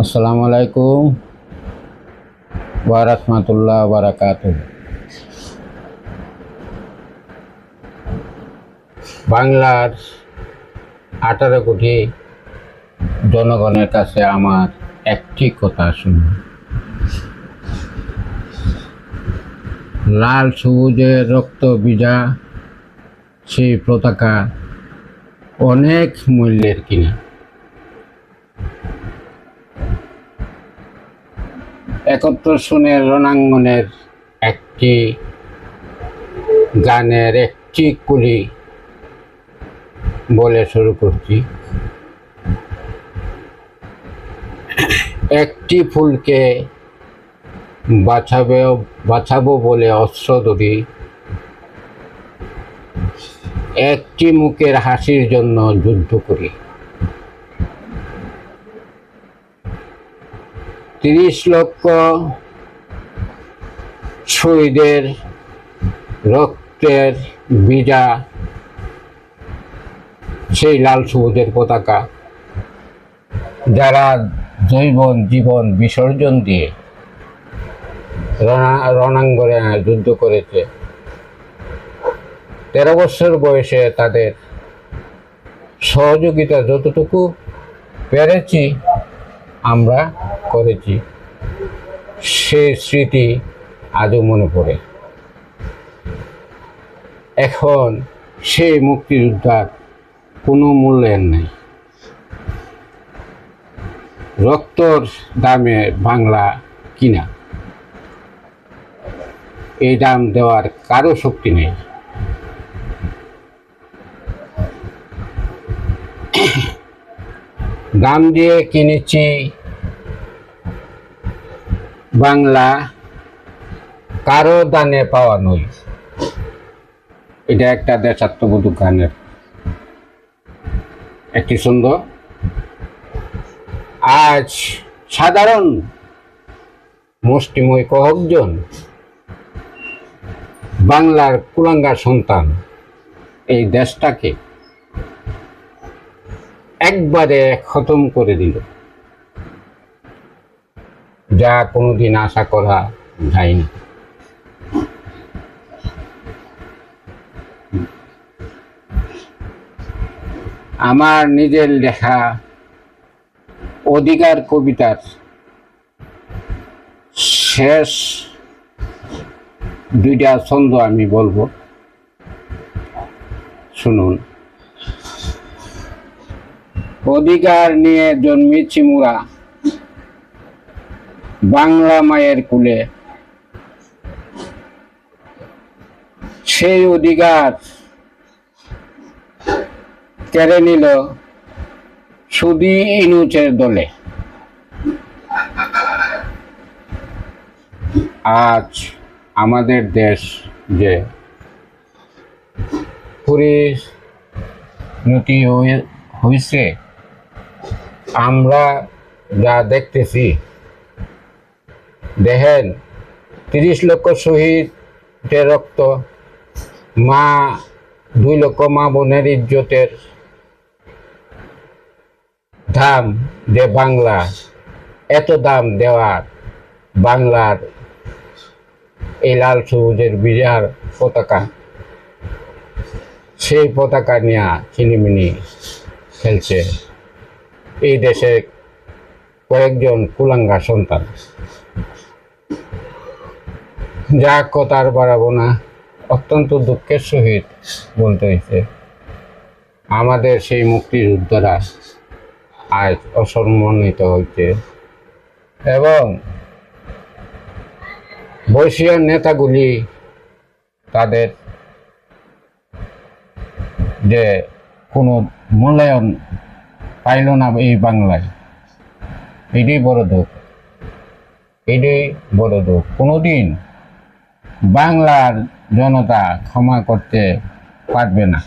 আসসালামু আলাইকুম ওয়া রাহমাতুল্লাহি ওয়া বারাকাতুহু। বাংলার 18 কোটি জনগণের কাছে আমার একটি কথা শুনুন। লাল সবুজের রক্ত ভিজা সেই পতাকা অনেক মূল্যের কিনা। 71 সনের রণাঙ্গনের একটি গানের একটি কুলি বলে শুরু করছি। একটি ফুলকে বাঁচাবো বলে অস্ত্র ধরি, একটি মুখের হাসির জন্য যুদ্ধ করি। 30 লক্ষ শহীদের রক্তের ভিজা সেই লাল সবুজের পতাকা, যারা জীবন বিসর্জন দিয়ে রণাঙ্গনে যুদ্ধ করেছে। 13 বছর বয়সে তাদের সহযোগিতা যতটুকু পেরেছি আমরা করেছি, সে স্মৃতি আজও মনে পড়ে। এখন সেই মুক্তিযোদ্ধার কোনো মূল্যায়ন নেই। রক্তর দামে বাংলা কিনা, এই দাম দেওয়ার কারো শক্তি নেই। দাম দিয়ে কিনেছি বাংলা, কারো দানে পাওয়া নই। এটা একটা দেশাত্মবোধক গানের একটি সুন্দর। আজ সাধারণ মুষ্টিময় কয়েকজন বাংলার কুলাঙ্গার সন্তান এই দেশটাকে একবারে খতম করে দিল, যা কোনোদিন আশা করা যায়নি। আমার নিজের লেখা অধিকার কবিতার শেষ 2টা ছন্দ আমি বলবো, শুনুন। অধিকার নিয়ে জন্মেছি মোরা বাংলা মায়ের কুলে, সেই অধিকার কেড়ে নিল সুদি ইনুচের দলে। আজ আমাদের দেশ যে পরিণতি হয়েছে, আমরা যা দেখতেছি, দেখেন 30 লক্ষ শহীদের রক্ত, 2 লক্ষ মা বোনের ইজ্জতের দাম যে বাংলা, এত দাম দেওয়ার বাংলার এই লাল সবুজের বিজয়ার পতাকা, সেই পতাকা নিয়ে ছিনিমিনি খেলছে এই দেশের কয়েকজন কুলাঙ্গা সন্তান। যা কথার বাড়াবো না, অত্যন্ত দুঃখের সহিত বলতে হয়েছে, আমাদের সেই মুক্তিযোদ্ধারা আজ অসম্মানিত হয়েছে এবং বর্ষীয় নেতাগুলি তাদের যে কোনো মূল্যায়ন পাইল না এই বাংলায়। এটাই বড় দুঃখ, এটাই বড় দুঃখ। কোনোদিন বাংলার জনতা ক্ষমা করতে পারবে না।